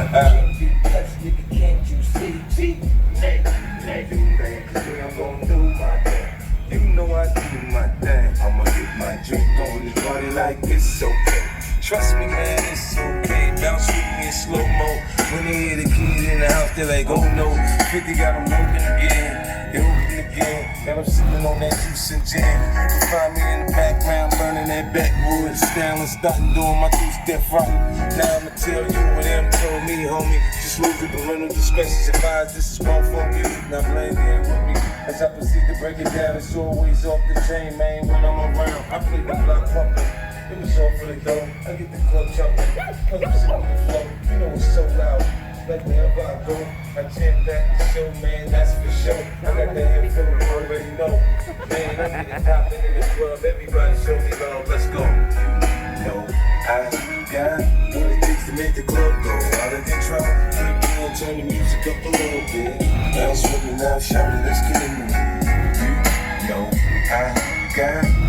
Can't be touched, nigga, can't you see? Cause I'm gon' do my thing. You know I do my thing. I'ma get my drink on this party like it's okay. Trust me, man, it's okay. Bounce with me in slow-mo. When they hear the kid in the house, they're like, oh no. 50 got them broken again. They open again. Got them sipping on that juice and gin. You can find me in the background learning that backwoods style and starting doing my two-step rock. Now I'ma tell you what them told me, homie. Just lose the parental discretion. Advise this is one for music. Now blame it with me. As I proceed to break it down, it's always off the chain, man. When I'm around, I play the block pumping. It was all for the dough. I get the club jumping. Cause I'm sitting on the floor. You know it's so loud. Like wherever I go, I jam back the show, man. That's for sure. I got the head full of already know. Man, I'm getting popping in the club. Everybody show me love. Let's go. You know I got what it takes to make the club go out of control. Turn the music up a little bit. Bounce with me now, shout it, let's get in the mood. You know I got